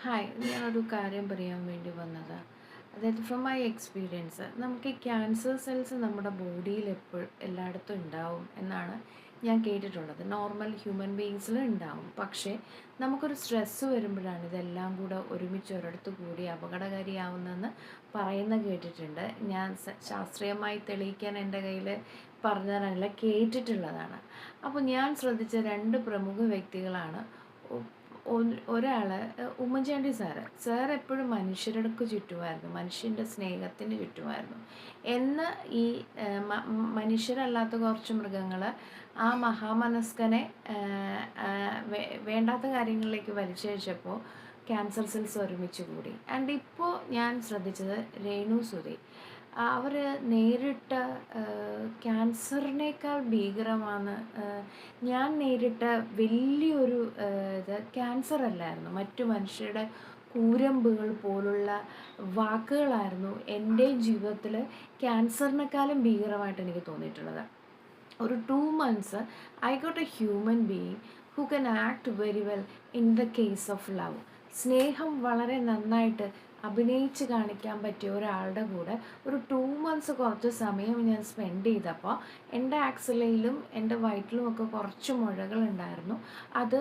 Hi, ഞാനൊരു കാര്യം പറയാൻ വേണ്ടി വന്നതാ. അതായത് ഫ്രം മൈ എക്സ്പീരിയൻസ് നമുക്ക് ഈ ക്യാൻസർ സെൽസ് നമ്മുടെ ബോഡിയിൽ എല്ലായിടത്തും ഉണ്ടാവും എന്നാണ് ഞാൻ കേട്ടിട്ടുള്ളത്. നോർമൽ ഹ്യൂമൻ ബീയിങ്സിലും ഉണ്ടാവും. പക്ഷേ നമുക്കൊരു സ്ട്രെസ്സ് വരുമ്പോഴാണ് ഇതെല്ലാം കൂടെ ഒരുമിച്ച് ഒരിടത്ത് കൂടി അപകടകാരിയാവുന്നതെന്ന് കേട്ടിട്ടുണ്ട്. ഞാൻ ശാസ്ത്രീയമായി തെളിയിക്കാൻ എൻ്റെ കയ്യിൽ പറഞ്ഞു തരാനില്ല, കേട്ടിട്ടുള്ളതാണ്. അപ്പോൾ ഞാൻ ശ്രദ്ധിച്ച രണ്ട് പ്രമുഖ വ്യക്തികളാണ്. ഒരാൾ ഉമ്മൻചാണ്ടി സാർ എപ്പോഴും മനുഷ്യർക്ക് ചുറ്റുമായിരുന്നു, മനുഷ്യൻ്റെ സ്നേഹത്തിന് ചുറ്റുമായിരുന്നു. എന്ന് ഈ മനുഷ്യരല്ലാത്ത കുറച്ച് മൃഗങ്ങൾ ആ മഹാമനസ്കനെ വേണ്ടാത്ത കാര്യങ്ങളിലേക്ക് വലിച്ചഴിച്ചപ്പോൾ ക്യാൻസർ സെൽസ് ഒരുമിച്ച് കൂടി. ആൻഡ് ഇപ്പോൾ ഞാൻ ശ്രദ്ധിച്ചത് രേണു സുധി, അവർ നേരിട്ട ക്യാൻസറിനേക്കാൾ ഭീകരമാണ്. ഞാൻ നേരിട്ട വലിയൊരു ഇത് ക്യാൻസർ അല്ലായിരുന്നു, മറ്റു മനുഷ്യരുടെ കൂരമ്പുകൾ പോലുള്ള വാക്കുകളായിരുന്നു എൻ്റെ ജീവിതത്തിൽ ക്യാൻസറിനേക്കാളും ഭീകരമായിട്ട് എനിക്ക് തോന്നിയിട്ടുള്ളത്. ഒരു 2 months I got A human being who can act very well in the case of love. സ്നേഹം വളരെ നന്നായിട്ട് അഭിനയിച്ച് കാണിക്കാൻ പറ്റിയ ഒരാളുടെ കൂടെ ഒരു 2 months കുറച്ച് സമയം ഞാൻ സ്പെൻഡ് ചെയ്തപ്പോൾ എൻ്റെ ആക്സിലയിലും എൻ്റെ വയറ്റിലും ഒക്കെ കുറച്ച് മുഴകളുണ്ടായിരുന്നു. അത്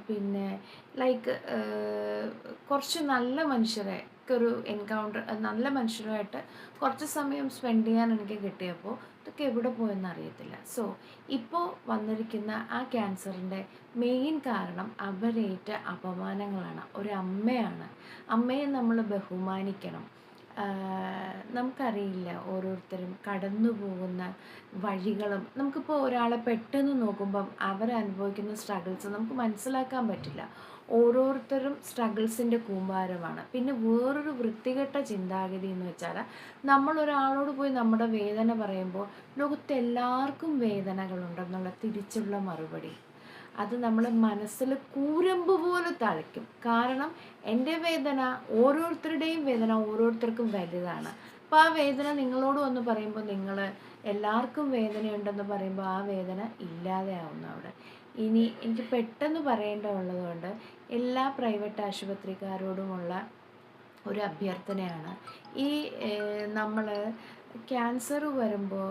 പിന്നെ ലൈക്ക് കുറച്ച് നല്ല മനുഷ്യരെ ഒരു എൻകൗണ്ടർ, നല്ല മനുഷ്യരുമായിട്ട് കുറച്ച് സമയം സ്പെൻഡ് ചെയ്യാൻ എനിക്ക് കിട്ടിയപ്പോൾ ഇതൊക്കെ എവിടെ പോയെന്ന് അറിയത്തില്ല. സോ ഇപ്പോൾ വന്നിരിക്കുന്ന ആ ക്യാൻസറിൻ്റെ മെയിൻ കാരണം അവരേറ്റ അപമാനങ്ങളാണ്. ഒരമ്മയാണ്. അമ്മയെ നമ്മൾ ബഹുമാനിക്കണം. നമുക്കറിയില്ല ഓരോരുത്തരും കടന്നു പോകുന്ന വഴികളും. നമുക്കിപ്പോൾ ഒരാളെ പെട്ടെന്ന് നോക്കുമ്പം അവരനുഭവിക്കുന്ന സ്ട്രഗിൾസ് നമുക്ക് മനസ്സിലാക്കാൻ പറ്റില്ല. ഓരോരുത്തരും സ്ട്രഗിൾസിൻ്റെ കൂമ്പാരമാണ്. പിന്നെ വേറൊരു വൃത്തികെട്ട ചിന്താഗതി എന്ന് വെച്ചാൽ, നമ്മളൊരാളോട് പോയി നമ്മുടെ വേദന പറയുമ്പോൾ ലോകത്ത് എല്ലാവർക്കും വേദനകളുണ്ടെന്നുള്ള തിരിച്ചുള്ള മറുപടി, അത് നമ്മൾ മനസ്സിൽ കൂരമ്പ് പോലെ തഴയ്ക്കും. കാരണം എൻ്റെ വേദന, ഓരോരുത്തരുടെയും വേദന ഓരോരുത്തർക്കും വലുതാണ്. അപ്പോൾ ആ വേദന നിങ്ങളോട് വന്ന് പറയുമ്പോൾ, നിങ്ങൾ എല്ലാവർക്കും വേദനയുണ്ടെന്ന് പറയുമ്പോൾ ആ വേദന ഇല്ലാതെ ആവുന്നു അവിടെ. ഇനി എനിക്ക് പെട്ടെന്ന് പറയേണ്ടതുള്ളതുകൊണ്ട് എല്ലാ പ്രൈവറ്റ് ആശുപത്രിക്കാരോടുമുള്ള ഒരു അഭ്യർത്ഥനയാണ്. ഈ നമ്മൾ ക്യാൻസർ വരുമ്പോൾ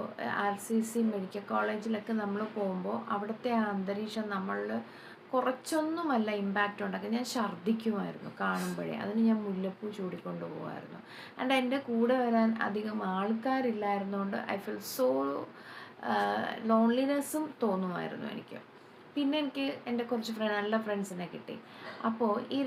RCC മെഡിക്കൽ കോളേജിലൊക്കെ നമ്മൾ പോകുമ്പോൾ അവിടുത്തെ ആ അന്തരീക്ഷം നമ്മളിൽ കുറച്ചൊന്നുമല്ല ഇമ്പാക്റ്റ് ഉണ്ടാക്കുക. ഞാൻ ഛർദ്ദിക്കുമായിരുന്നു കാണുമ്പോഴേ. അതിന് ഞാൻ മുല്ലപ്പൂ ചൂടിക്കൊണ്ട് പോകുമായിരുന്നു. ആൻഡ് എൻ്റെ കൂടെ വരാൻ അധികം ആൾക്കാരില്ലായിരുന്നുകൊണ്ട് ഐ ഫീൽ സോ ലോൺലിനെസ്സും തോന്നുമായിരുന്നു എനിക്ക്. പിന്നെ എനിക്ക് എൻ്റെ കുറച്ച് നല്ല ഫ്രണ്ട്സിനെ കിട്ടി. അപ്പോൾ ഈ